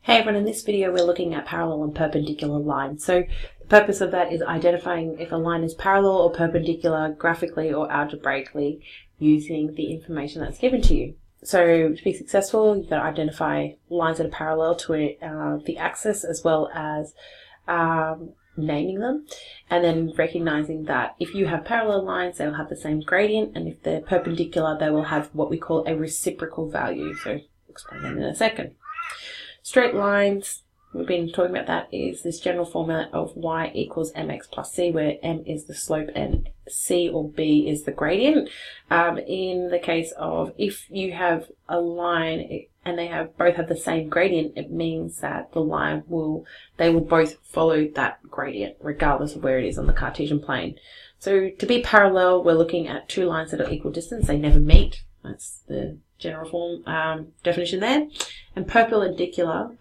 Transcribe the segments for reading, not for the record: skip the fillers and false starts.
Hey everyone, in this video we're looking at parallel and perpendicular lines. So the purpose of that is identifying if a line is parallel or perpendicular graphically or algebraically using the information that's given to you. So to be successful, you've got to identify lines that are parallel to the axis as well as naming them, and then recognizing that if you have parallel lines, they'll have the same gradient, and if they're perpendicular, they will have what we call a reciprocal value. So I'll explain that in a second. Straight lines, we've been talking about that, is this general formula of y equals mx plus c, where m is the slope and c or b is the gradient. In the case of if you have a line and they both have the same gradient, it means that the line they will both follow that gradient regardless of where it is on the Cartesian plane. So to be parallel, we're looking at two lines that are equal distance. They never meet. That's the general form definition there. And perpendicular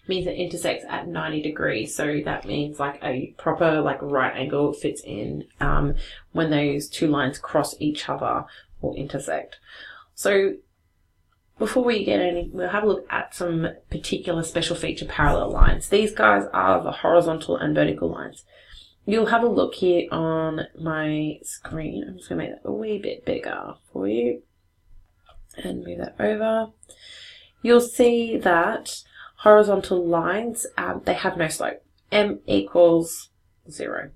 means it intersects at 90 degrees. So that means like a proper right angle fits in when those two lines cross each other or intersect. So before we get any, we'll have a look at some particular special feature parallel lines. These guys are the horizontal and vertical lines. You'll have a look here on my screen. I'm just going to make that a wee bit bigger for you and move that over. You'll see that horizontal lines, they have no slope. M equals 0.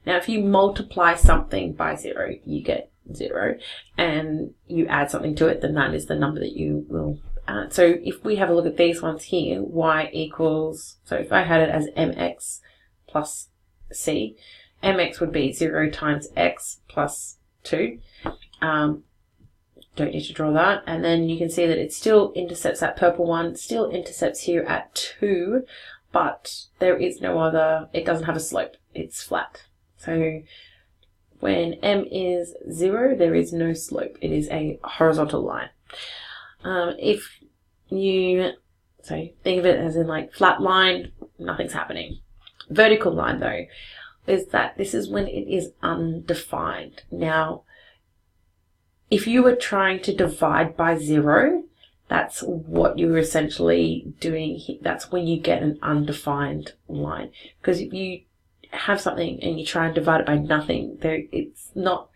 Now, if you multiply something by 0, you get 0, and you add something to it, then that is the number that you will add. So if we have a look at these ones here, y equals, so if I had it as mx plus c, mx would be 0 times x plus 2. Don't need to draw that. And then you can see that it still intercepts that purple one, still intercepts here at 2, but there is no other, it doesn't have a slope, it's flat. So when m is 0, there is no slope, it is a horizontal line. If you, so think of it as in like flat line, nothing's happening. Vertical line though, is that this is when it is undefined. Now, if you were trying to divide by 0, that's what you're essentially doing. That's when you get an undefined line. Because if you have something and you try and divide it by nothing, it's not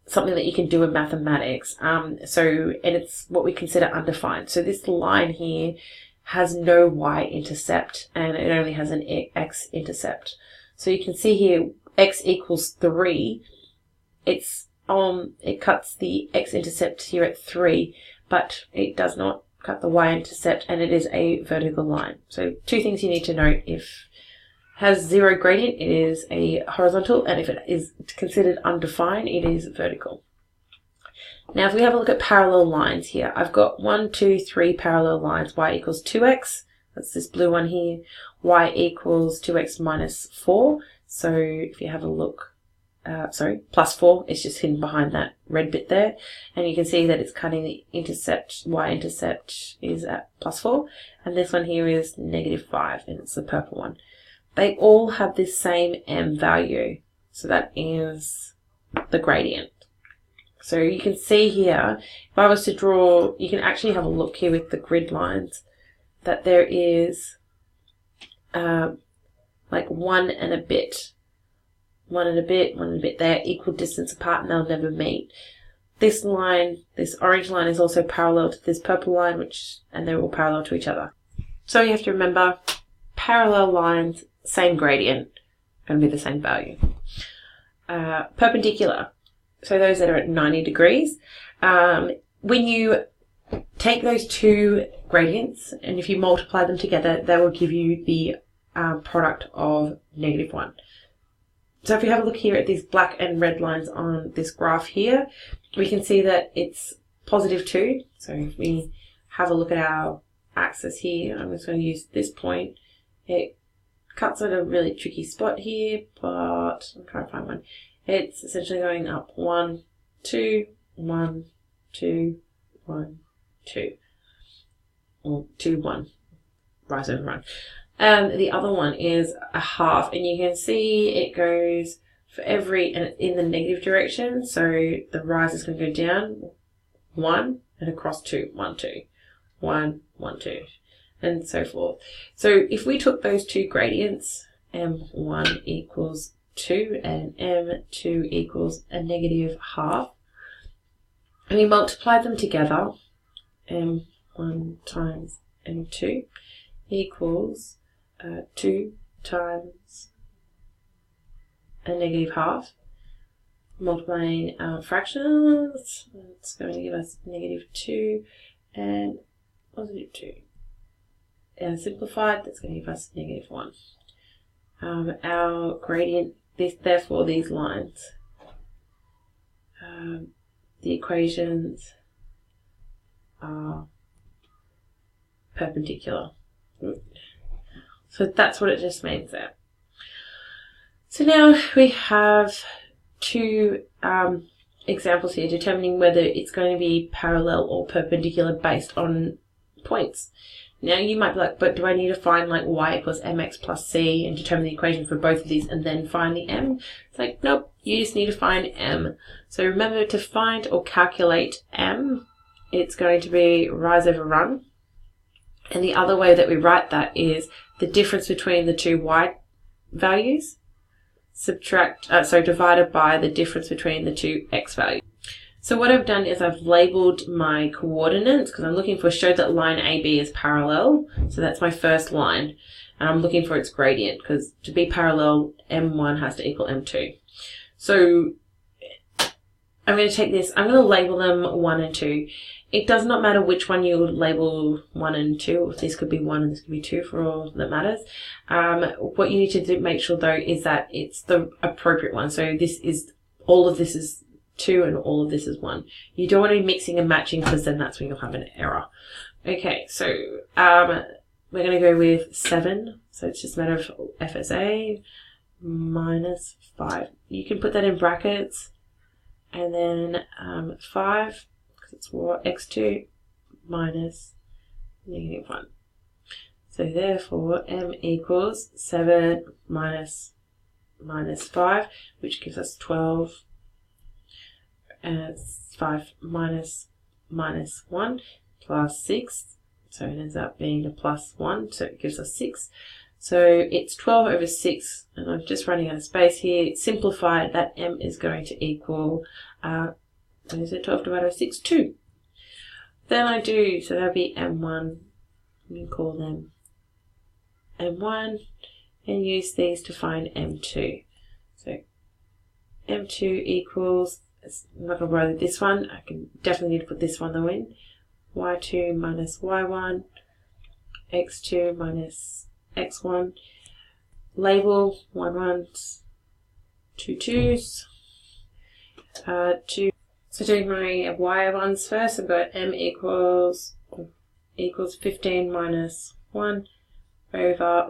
something that you can do in mathematics. And it's what we consider undefined. So this line here has no y-intercept and it only has an x-intercept. So you can see here x equals 3. It cuts the x-intercept here at 3, but it does not cut the y-intercept, and it is a vertical line. So two things you need to note: if it has 0 gradient, it is a horizontal, and if it is considered undefined, it is vertical. Now, if we have a look at parallel lines here, I've got 1, 2, 3 parallel lines. Y equals 2x, that's this blue one here. Y equals 2x minus 4. So if you have a look, plus 4, it's just hidden behind that red bit there. And you can see that it's cutting the intercept, y-intercept is at plus 4. And this one here is negative 5, and it's the purple one. They all have this same m value. So that is the gradient. So you can see here, if I was to draw, you can actually have a look here with the grid lines, that there is like 1 and a bit. 1 and a bit, 1 and a bit. They're equal distance apart and they'll never meet. This line, this orange line, is also parallel to this purple line, and they're all parallel to each other. So you have to remember, parallel lines, same gradient, going to be the same value. Perpendicular, so those that are at 90 degrees. When you take those two gradients, and if you multiply them together, they will give you the product of -1. So if we have a look here at these black and red lines on this graph here, we can see that it's positive 2. So if we have a look at our axis here, I'm just going to use this point. It cuts at a really tricky spot here, but I'm trying to find one. It's essentially going up 1, 2, 1, 2, 1, 2, or 2, 1, rise over run. And the other one is a half, and you can see it goes for in the negative direction. So the rise is going to go down 1 and across 2, 1, 2, 1, 1, 2. and so forth. So if we took those two gradients, m1 equals 2 and m2 equals a negative half, and we multiply them together, m1 times m2 equals 2 times a negative half. Multiplying our fractions, it's going to give us negative 2 and positive 2. And simplified, that's going to give us negative 1. Our gradient, therefore these lines, the equations are perpendicular. So that's what it just means there. So now we have two examples here determining whether it's going to be parallel or perpendicular based on points. Now you might be like, but do I need to find like y equals mx plus c and determine the equation for both of these and then find the m? It's like, nope, you just need to find m. So remember, to find or calculate m, it's going to be rise over run. And the other way that we write that is the difference between the two y values, divided by the difference between the two x values. So what I've done is I've labeled my coordinates because I'm looking for show that line AB is parallel. So that's my first line. And I'm looking for its gradient because to be parallel, M1 has to equal M2. So I'm going to take this, I'm going to label them 1 and 2. It does not matter which one you label 1 and 2. This could be 1 and this could be 2 for all that matters. What you need to do, make sure though, is that it's the appropriate one. So this is, all of this is 2 and all of this is 1. You don't want to be mixing and matching because then that's when you'll have an error. Okay, so we're going to go with 7. So it's just a matter of FSA minus 5. You can put that in brackets and then 5. It's x2 minus negative 1. So therefore, m equals 7 minus 5, which gives us 12, and 5 minus 1 plus 6. So it ends up being a plus 1, so it gives us 6. So it's 12 over 6, and I'm just running out of space here. Simplified, that m is going to equal what is it, 12 divided by 6? 2. Then I do, so that'll be M1. We can call them M1 and use these to find M2. So M2 equals, I'm not going to bother this one, I can definitely need to put this one though in. Y2 minus Y1, X2 minus X1. Label 1 1s, 2 2s, 2. So doing my y ones first, I've got m equals 15 minus 1 over,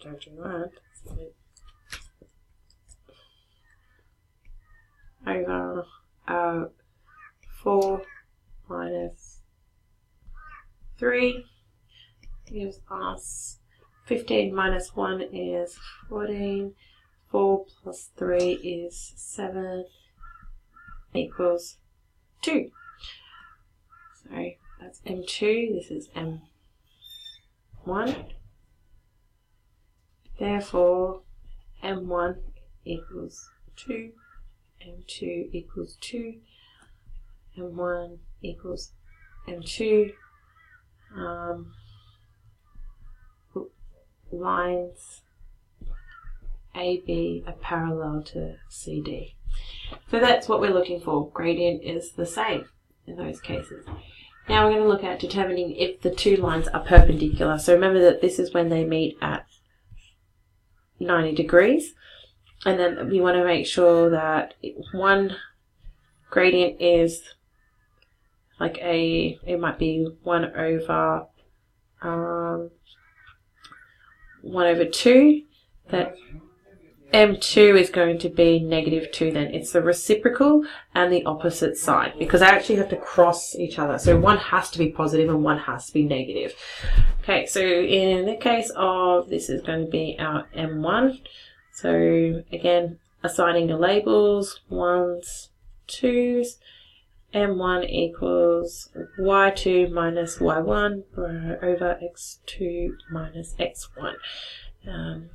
don't do that, over 4 minus 3 gives us 15 minus 1 is 14, 4 plus 3 is 7, equals 2. So that's M2, this is M1. Therefore, M1 equals 2, M2 equals 2, M1 equals M2. Lines AB are parallel to CD. So that's what we're looking for. Gradient is the same in those cases. Now we're going to look at determining if the two lines are perpendicular. So remember that this is when they meet at 90 degrees. And then we want to make sure that one gradient is like it might be 1 over 2. That M2 is going to be negative 2 then. It's the reciprocal and the opposite side because I actually have to cross each other. So one has to be positive and one has to be negative. Okay, so in the case of this is going to be our M1. So again, assigning the labels, 1s, 2s, m1 equals y2 minus y1 over x2 minus x1.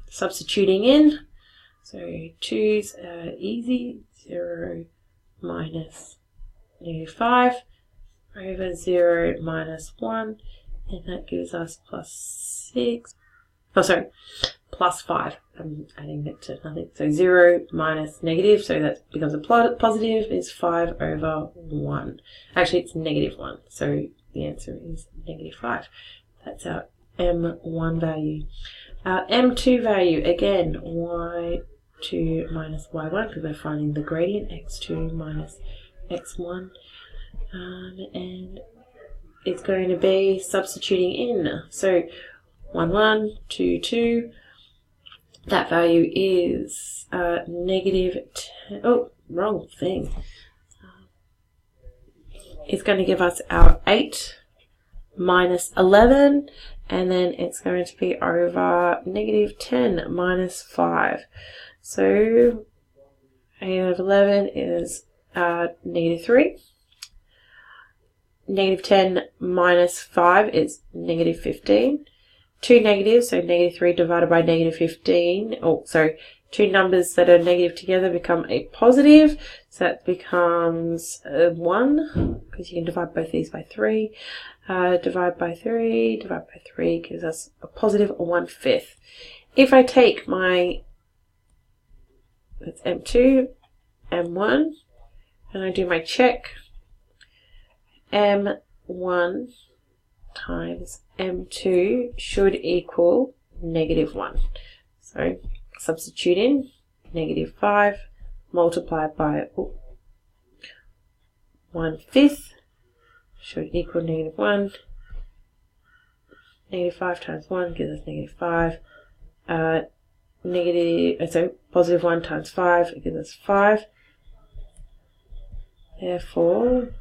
Substituting in, so 2's easy, 0 minus -5 over 0 minus 1, and that gives us plus 6. Oh, sorry, plus 5. I'm adding it to nothing. So 0 minus negative, so that becomes a positive, is 5 over 1. Actually, it's -1, so the answer is -5. That's our m1 value. Our m2 value, again, y2 minus y1, because we're finding the gradient, x2 minus x1. And it's going to be substituting in. So 1, 1, 2, 2. That value is -10. Oh, wrong thing. It's going to give us our 8 minus 11, and then it's going to be over -10 minus 5. So 8 over 11 is -3. -10 minus 5 is -15. Two negatives, so -3 divided by -15. Oh, sorry, two numbers that are negative together become a positive. So that becomes 1, because you can divide both these by 3. Divide by 3 gives us a positive 1/5. If I take my, that's M2, M1, and I do my check, M1 times M2 should equal -1. So substitute in -5 multiplied by 1/5 should equal -1. -5 times 1 gives us -5. So positive 1 times 5 gives us 5. Therefore,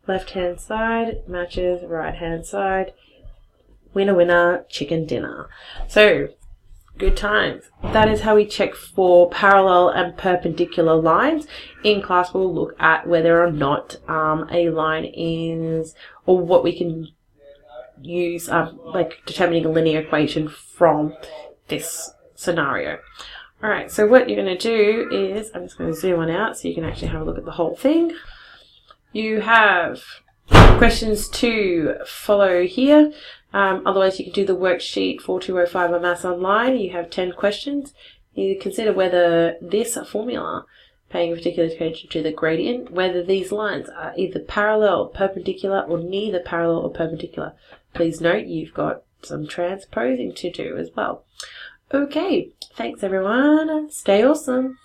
left-hand side matches right-hand side. Winner, winner, chicken dinner. So, good times. That is how we check for parallel and perpendicular lines. In class, we'll look at whether or not a line is, or what we can use, like determining a linear equation from this scenario. Alright, so what you're going to do is, I'm just going to zoom on out so you can actually have a look at the whole thing. You have questions to follow here. Otherwise, you can do the worksheet 4205 on Maths Online. You have 10 questions. You consider whether this formula, paying particular attention to the gradient, whether these lines are either parallel, perpendicular, or neither parallel or perpendicular. Please note you've got some transposing to do as well. Okay, thanks everyone. Stay awesome.